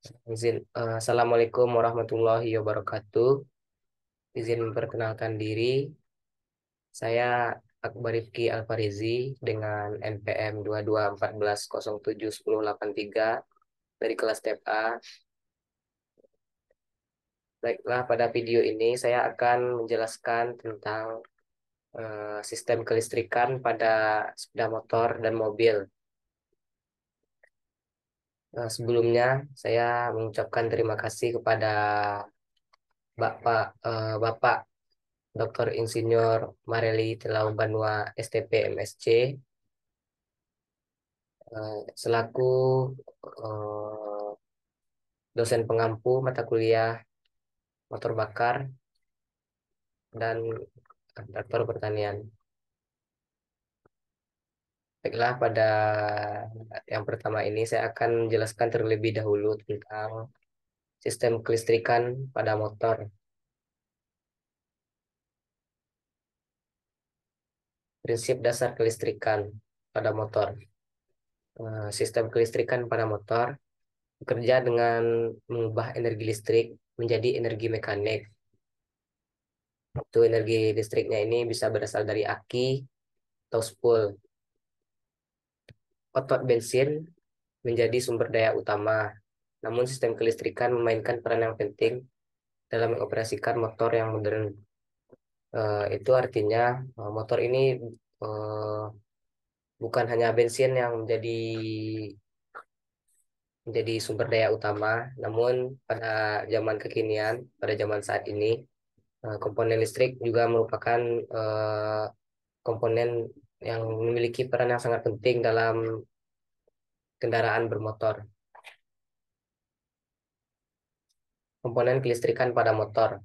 Assalamualaikum warahmatullahi wabarakatuh. Izin memperkenalkan diri, saya Akbar Rifki Alfarizi dengan NPM 2214071083 dari kelas TEP A. Baiklah, pada video ini saya akan menjelaskan tentang sistem kelistrikan pada sepeda motor dan mobil. Sebelumnya, saya mengucapkan terima kasih kepada Bapak Dr. Insinyur Mareli Telau Banua STP MSc selaku eh, dosen pengampu mata kuliah motor bakar dan traktor pertanian. Baiklah, pada yang pertama ini saya akan menjelaskan terlebih dahulu tentang sistem kelistrikan pada motor. Prinsip dasar kelistrikan pada motor. Sistem kelistrikan pada motor bekerja dengan mengubah energi listrik menjadi energi mekanik. Itu energi listriknya ini bisa berasal dari aki atau spool. Otot bensin menjadi sumber daya utama, namun sistem kelistrikan memainkan peran yang penting dalam mengoperasikan motor yang modern. Itu artinya motor ini eh, bukan hanya bensin yang menjadi sumber daya utama, namun pada zaman kekinian, pada zaman saat ini, komponen listrik juga merupakan eh, komponen yang memiliki peran yang sangat penting dalam kendaraan bermotor. Komponen kelistrikan pada motor.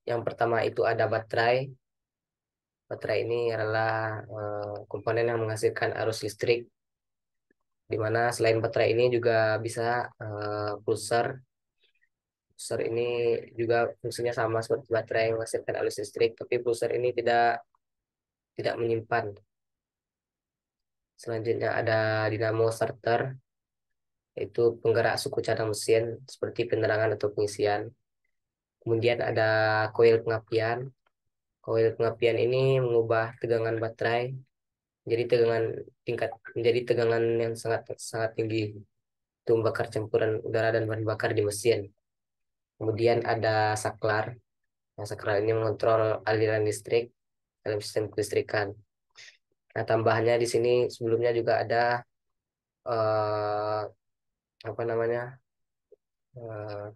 Yang pertama itu ada baterai. Baterai ini adalah komponen yang menghasilkan arus listrik, di mana selain baterai ini juga bisa pulsar. Pulsar ini juga fungsinya sama seperti baterai yang menghasilkan arus listrik, tapi pulsar ini tidak menyimpan. Selanjutnya ada dinamo starter, yaitu penggerak suku cadang mesin seperti penerangan atau pengisian. Kemudian ada koil pengapian. Koil pengapian ini mengubah tegangan baterai menjadi tegangan yang sangat sangat tinggi untuk membakar campuran udara dan bahan bakar di mesin. Kemudian ada saklar. Nah, saklar ini mengontrol aliran listrik dalam sistem kelistrikan. Nah, tambahannya di sini sebelumnya juga ada eh, apa namanya? eh,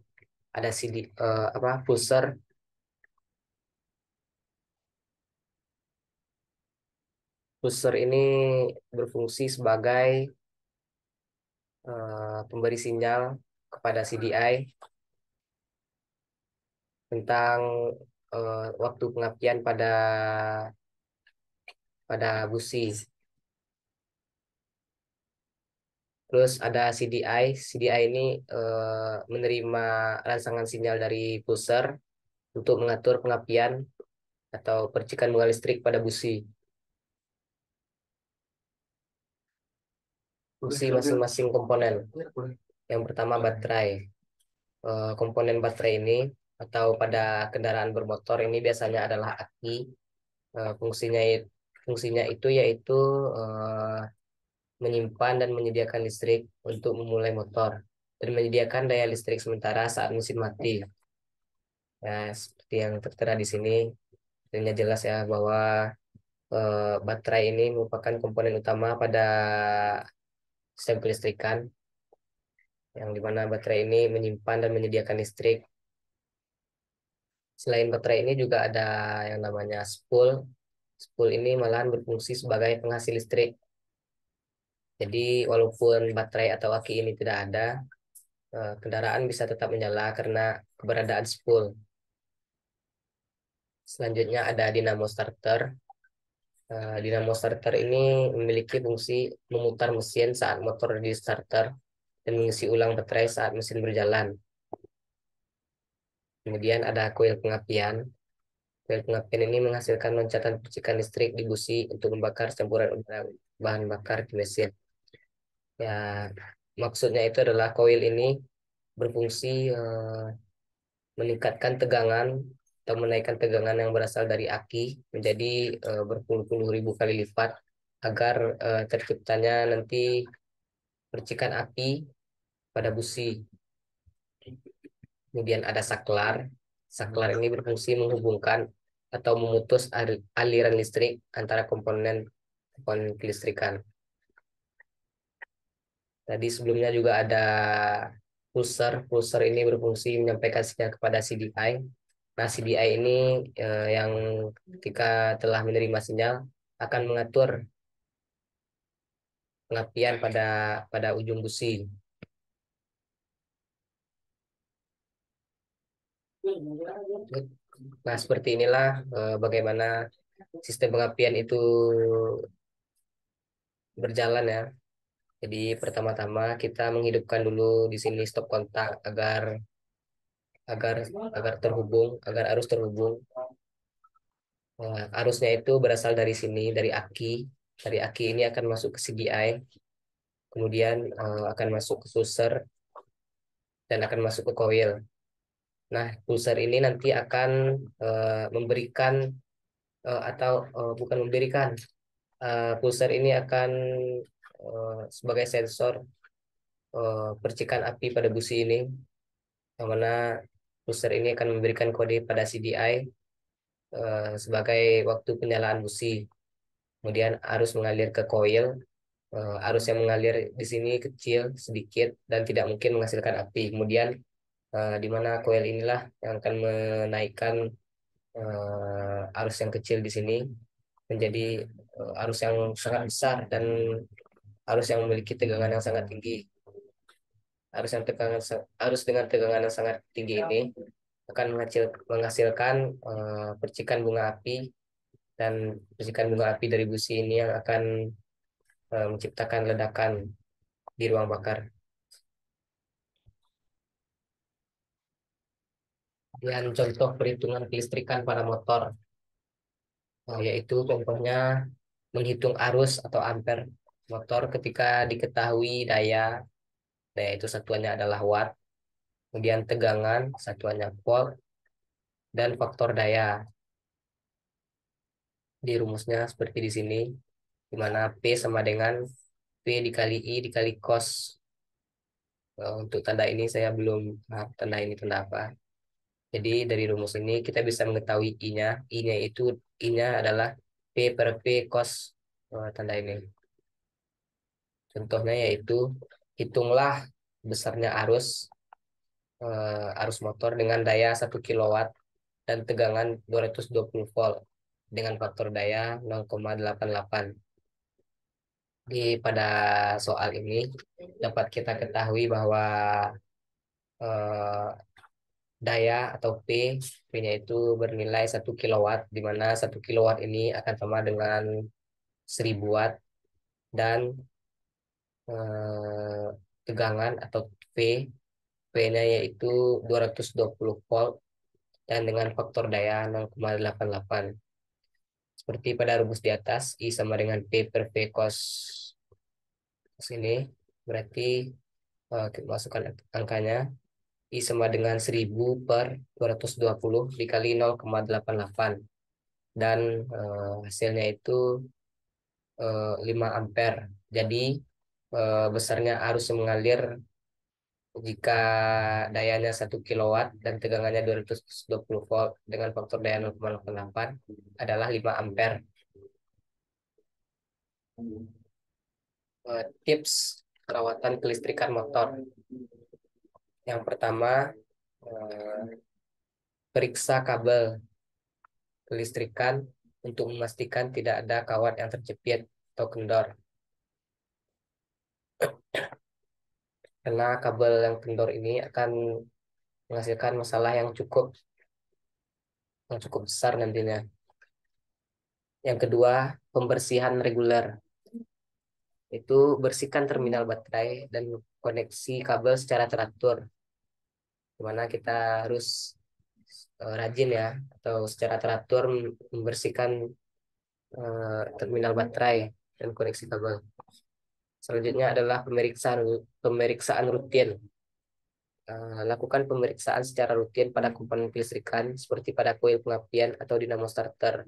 ada CD pusher. Pusher ini berfungsi sebagai pemberi sinyal kepada CDI tentang waktu pengapian pada busi. Terus ada CDI. CDI ini menerima rangsangan sinyal dari pusher untuk mengatur pengapian atau percikan bunga listrik pada busi. Fungsi masing-masing komponen. Yang pertama baterai. Komponen baterai ini atau pada kendaraan bermotor ini biasanya adalah aki. Eh, fungsinya fungsinya itu yaitu eh, menyimpan dan menyediakan listrik untuk memulai motor dan menyediakan daya listrik sementara saat mesin mati. Ya, seperti yang tertera di sini, tentunya jelas ya bahwa baterai ini merupakan komponen utama pada sistem kelistrikan, yang dimana baterai ini menyimpan dan menyediakan listrik. Selain baterai ini juga ada yang namanya spool. Spool ini malahan berfungsi sebagai penghasil listrik. Jadi walaupun baterai atau aki ini tidak ada, kendaraan bisa tetap menyala karena keberadaan spool. Selanjutnya ada dinamo starter. Dinamo starter ini memiliki fungsi memutar mesin saat motor di starter dan mengisi ulang baterai saat mesin berjalan. Kemudian ada koil pengapian. Koil pengapian ini menghasilkan loncatan percikan listrik di busi untuk membakar campuran udara bahan bakar di mesin. Ya, maksudnya itu adalah koil ini berfungsi meningkatkan tegangan atau menaikkan tegangan yang berasal dari aki menjadi berpuluh-puluh ribu kali lipat agar terciptanya nanti percikan api pada busi. Kemudian ada saklar. Saklar ini berfungsi menghubungkan atau memutus aliran listrik antara komponen komponen kelistrikan. Tadi sebelumnya juga ada pulser. Pulser ini berfungsi menyampaikan sinyal kepada CDI. Nah, CDI ini yang ketika telah menerima sinyal akan mengatur pengapian pada ujung busi. Nah, seperti inilah bagaimana sistem pengapian itu berjalan ya. Jadi pertama-tama kita menghidupkan dulu di sini stop kontak agar agar agar terhubung, agar arus terhubung. Arusnya itu berasal dari sini, dari aki. Dari aki ini akan masuk ke CDI, kemudian akan masuk ke pulser dan akan masuk ke coil. Nah, pulser ini nanti akan memberikan atau bukan memberikan, pulser ini akan sebagai sensor percikan api pada busi ini, yang mana pulser ini akan memberikan kode pada CDI sebagai waktu penyalaan busi. Kemudian arus mengalir ke coil. Arus yang mengalir di sini kecil, sedikit, dan tidak mungkin menghasilkan api. Kemudian di mana coil inilah yang akan menaikkan arus yang kecil di sini menjadi arus yang sangat besar dan arus yang memiliki tegangan yang sangat tinggi. Arus dengan tegangan yang sangat tinggi ini akan menghasilkan percikan bunga api, dan percikan bunga api dari busi ini yang akan menciptakan ledakan di ruang bakar. Dan contoh perhitungan kelistrikan pada motor, yaitu contohnya menghitung arus atau ampere motor ketika diketahui daya, daya itu satuannya adalah watt, kemudian tegangan satuannya volt, dan faktor daya. Di rumusnya seperti di sini, di mana P sama dengan P dikali I dikali cos. Untuk tanda ini saya belum paham tanda ini tanda apa. Jadi dari rumus ini kita bisa mengetahui I-nya. I-nya adalah P per P cos tanda ini. Contohnya yaitu hitunglah besarnya arus motor dengan daya 1 kW dan tegangan 220 volt dengan faktor daya 0,88. Pada soal ini dapat kita ketahui bahwa eh, daya atau P-nya itu bernilai 1 kW, di mana 1 kW ini akan sama dengan 1000 watt, dan eh, tegangan atau P, P-nya yaitu 220 volt dan dengan faktor daya 0,88. Seperti pada rumus di atas, I sama dengan P per P cos sini, berarti kita masukkan angkanya. I sama dengan 1000 per 220 dikali 0,88. Dan hasilnya itu 5 ampere. Jadi besarnya arus yang mengalir jika dayanya 1 kW dan tegangannya 220 volt dengan faktor daya 0,88 adalah 5 ampere. Tips perawatan kelistrikan motor. Yang pertama, eh, periksa kabel kelistrikan untuk memastikan tidak ada kawat yang terjepit atau kendor. Karena kabel yang kendor ini akan menghasilkan masalah yang cukup besar nantinya. Yang kedua, pembersihan reguler. Itu bersihkan terminal baterai dan koneksi kabel secara teratur. Di mana kita harus rajin ya, atau secara teratur membersihkan terminal baterai dan koneksi kabel. Selanjutnya adalah pemeriksaan pemeriksaan rutin. Lakukan pemeriksaan secara rutin pada komponen kelistrikan seperti pada koil pengapian atau dinamo starter.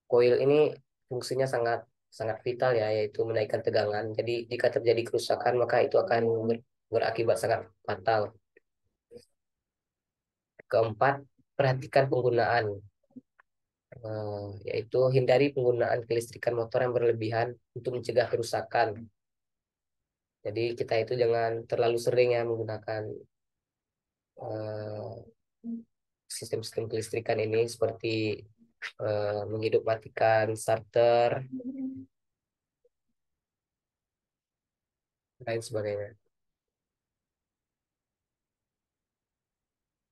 Koil ini fungsinya sangat sangat vital ya, yaitu menaikkan tegangan. Jadi jika terjadi kerusakan maka itu akan berakibat sangat fatal. Keempat, perhatikan penggunaan, yaitu hindari penggunaan kelistrikan motor yang berlebihan untuk mencegah kerusakan. Jadi kita itu jangan terlalu sering ya menggunakan eh, sistem-sistem kelistrikan ini seperti menghidup matikan starter, lain sebagainya.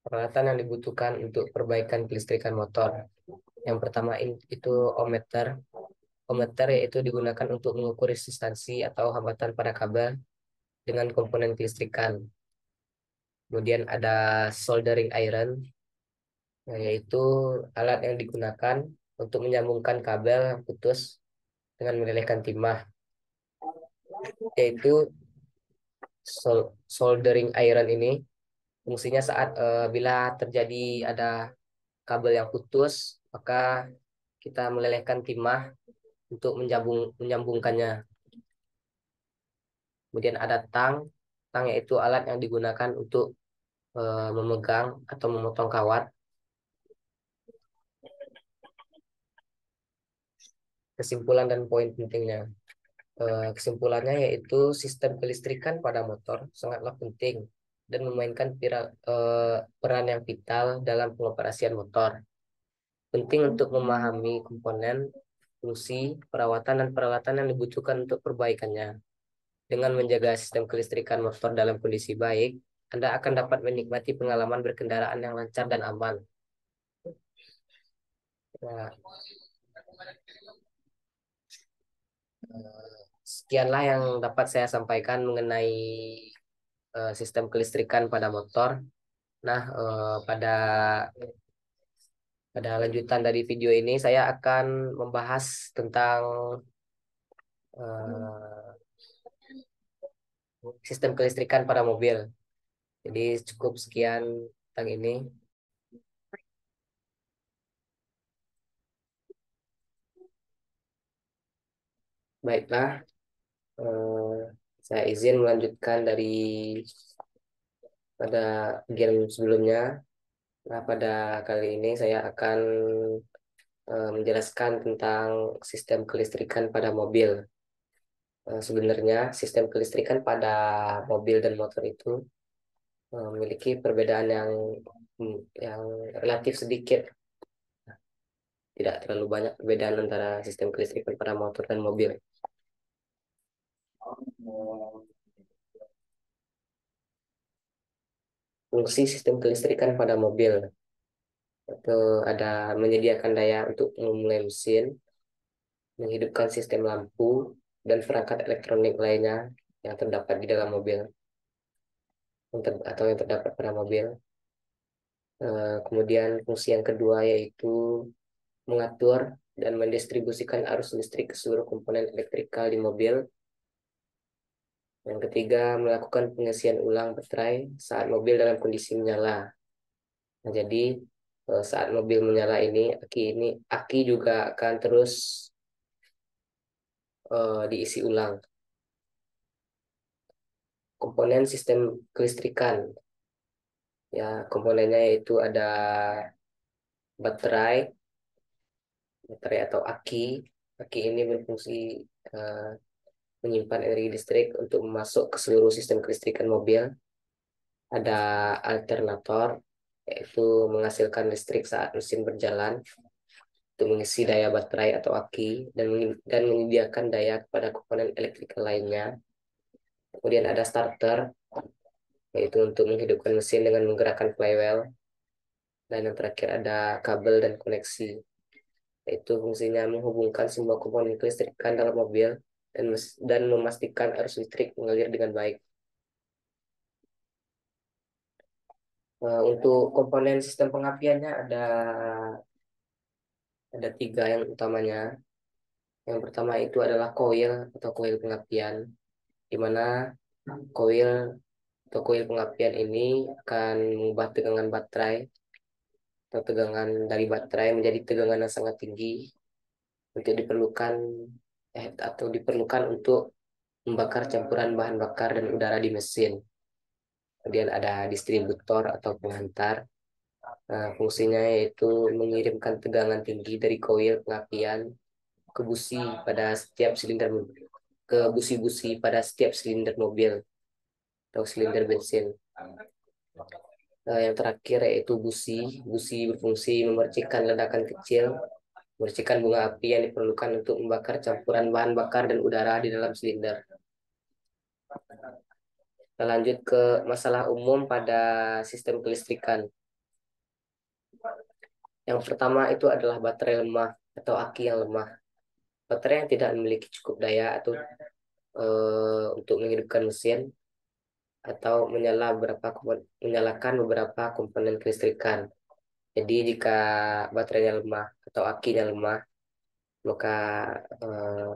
Peralatan yang dibutuhkan untuk perbaikan kelistrikan motor. Yang pertama itu ohmmeter. Ohmmeter yaitu digunakan untuk mengukur resistansi atau hambatan pada kabel dengan komponen kelistrikan. Kemudian ada soldering iron, yaitu alat yang digunakan untuk menyambungkan kabel yang putus dengan melelehkan timah. Yaitu soldering iron ini fungsinya saat bila terjadi ada kabel yang putus, maka kita melelehkan timah untuk menyambungkannya. Kemudian ada tang. Tang yaitu alat yang digunakan untuk memegang atau memotong kawat. Kesimpulan dan poin pentingnya. Kesimpulannya yaitu sistem kelistrikan pada motor sangatlah penting dan memainkan peran yang vital dalam pengoperasian motor. Penting untuk memahami komponen, fungsi, perawatan, dan peralatan yang dibutuhkan untuk perbaikannya. Dengan menjaga sistem kelistrikan motor dalam kondisi baik, Anda akan dapat menikmati pengalaman berkendaraan yang lancar dan aman. Nah, sekianlah yang dapat saya sampaikan mengenai sistem kelistrikan pada motor. Nah, pada lanjutan dari video ini saya akan membahas tentang eh, sistem kelistrikan pada mobil. Jadi cukup sekian tentang ini. Baiklah, eh, saya izin melanjutkan dari pada game sebelumnya. Nah, pada kali ini saya akan menjelaskan tentang sistem kelistrikan pada mobil. Sebenarnya sistem kelistrikan pada mobil dan motor itu memiliki perbedaan yang relatif sedikit, tidak terlalu banyak perbedaan antara sistem kelistrikan pada motor dan mobil. Fungsi sistem kelistrikan pada mobil itu ada menyediakan daya untuk memulai mesin, menghidupkan sistem lampu dan perangkat elektronik lainnya yang terdapat di dalam mobil atau yang terdapat pada mobil. Kemudian fungsi yang kedua yaitu mengatur dan mendistribusikan arus listrik ke seluruh komponen elektrikal di mobil. Yang ketiga, melakukan pengisian ulang baterai saat mobil dalam kondisi menyala. Nah, jadi saat mobil menyala aki juga akan terus diisi ulang. Komponen sistem kelistrikan, ya komponennya yaitu ada baterai, baterai atau aki. Aki ini berfungsi eh, menyimpan energi listrik untuk masuk ke seluruh sistem kelistrikan mobil. Ada alternator, yaitu menghasilkan listrik saat mesin berjalan untuk mengisi daya baterai atau aki dan menyediakan daya kepada komponen elektrikal lainnya. Kemudian ada starter, yaitu untuk menghidupkan mesin dengan menggerakkan flywheel. Dan yang terakhir ada kabel dan koneksi, yaitu fungsinya menghubungkan semua komponen kelistrikan dalam mobil dan memastikan arus listrik mengalir dengan baik. Untuk komponen sistem pengapiannya ada tiga yang utamanya. Yang pertama itu adalah koil atau koil pengapian, di mana koil Atau koil pengapian ini akan mengubah tegangan baterai atau tegangan dari baterai menjadi tegangan yang sangat tinggi untuk diperlukan untuk membakar campuran bahan bakar dan udara di mesin. Kemudian ada distributor atau penghantar. Nah, fungsinya yaitu mengirimkan tegangan tinggi dari koil pengapian ke busi pada setiap silinder ke busi-busi pada setiap silinder mobil atau silinder bensin. Yang terakhir yaitu busi. Busi berfungsi memercikan ledakan kecil, memercikan bunga api yang diperlukan untuk membakar campuran bahan bakar dan udara di dalam silinder. Kita lanjut ke masalah umum pada sistem kelistrikan. Yang pertama itu adalah baterai lemah atau aki yang lemah. Baterai yang tidak memiliki cukup daya atau untuk menghidupkan mesin atau menyalakan beberapa komponen kelistrikan. Jadi jika baterainya lemah atau akinya lemah, maka eh,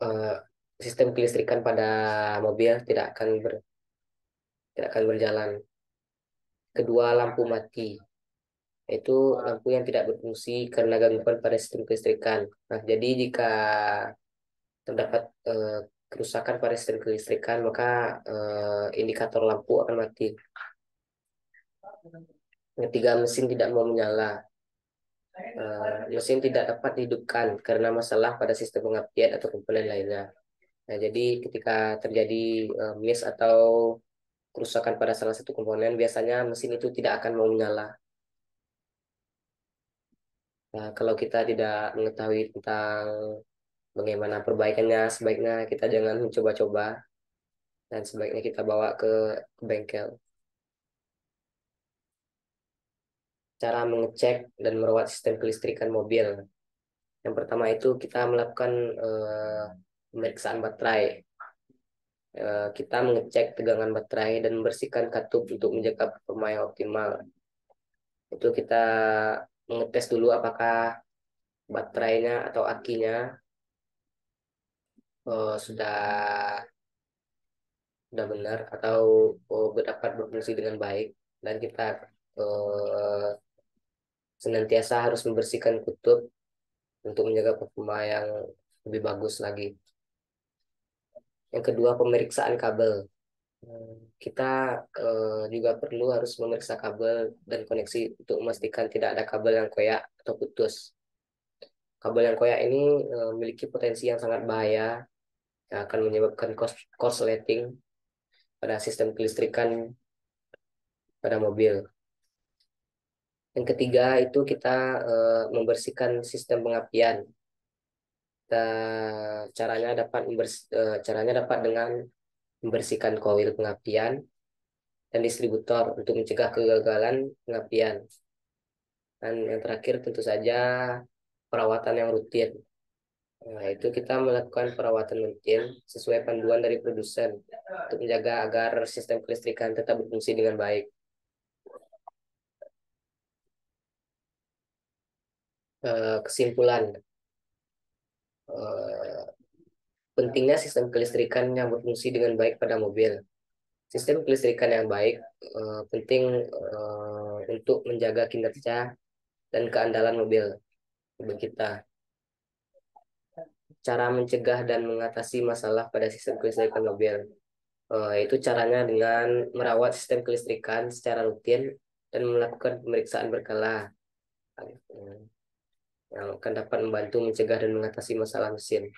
eh, sistem kelistrikan pada mobil tidak akan berjalan. Kedua, lampu mati, yaitu lampu yang tidak berfungsi karena gangguan pada sistem kelistrikan. Nah, jadi jika terdapat kerusakan pada sistem kelistrikan, maka indikator lampu akan mati. Ketiga, mesin tidak mau menyala. Mesin tidak dapat dihidupkan karena masalah pada sistem pengapian atau komponen lainnya. Nah, jadi ketika terjadi miss atau kerusakan pada salah satu komponen, biasanya mesin itu tidak akan mau menyala. Nah, kalau kita tidak mengetahui tentang bagaimana perbaikannya, sebaiknya kita jangan mencoba-coba dan sebaiknya kita bawa ke bengkel. Cara mengecek dan merawat sistem kelistrikan mobil. Yang pertama itu kita melakukan pemeriksaan baterai. Kita mengecek tegangan baterai dan membersihkan katup untuk menjaga performa yang optimal. Itu kita mengetes dulu apakah baterainya atau akinya sudah benar atau dapat berfungsi dengan baik, dan kita eh, senantiasa harus membersihkan kutub untuk menjaga performa yang lebih bagus lagi. Yang kedua, pemeriksaan kabel. Kita juga perlu harus memeriksa kabel dan koneksi untuk memastikan tidak ada kabel yang koyak atau putus. Kabel yang koyak ini memiliki potensi yang sangat bahaya yang akan menyebabkan korsleting pada sistem kelistrikan pada mobil. Yang ketiga itu kita membersihkan sistem pengapian. Kita, caranya dapat dengan membersihkan koil pengapian dan distributor untuk mencegah kegagalan pengapian. Dan yang terakhir tentu saja perawatan yang rutin. Nah, itu kita melakukan perawatan rutin sesuai panduan dari produsen untuk menjaga agar sistem kelistrikan tetap berfungsi dengan baik. Kesimpulan, eh, pentingnya sistem kelistrikan yang berfungsi dengan baik pada mobil. Sistem kelistrikan yang baik penting untuk menjaga kinerja dan keandalan mobil kita. Cara mencegah dan mengatasi masalah pada sistem kelistrikan mobil. Itu caranya dengan merawat sistem kelistrikan secara rutin dan melakukan pemeriksaan berkala yang akan dapat membantu mencegah dan mengatasi masalah mesin.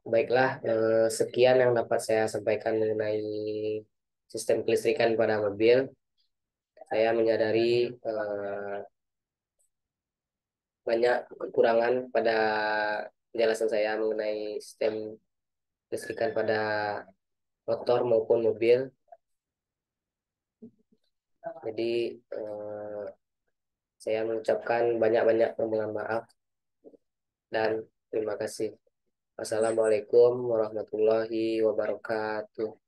Baiklah, sekian yang dapat saya sampaikan mengenai sistem kelistrikan pada mobil. Saya menyadari banyak kekurangan pada penjelasan saya mengenai sistem kelistrikan pada motor maupun mobil. Jadi saya mengucapkan banyak-banyak permohonan maaf dan terima kasih. Wassalamualaikum warahmatullahi wabarakatuh.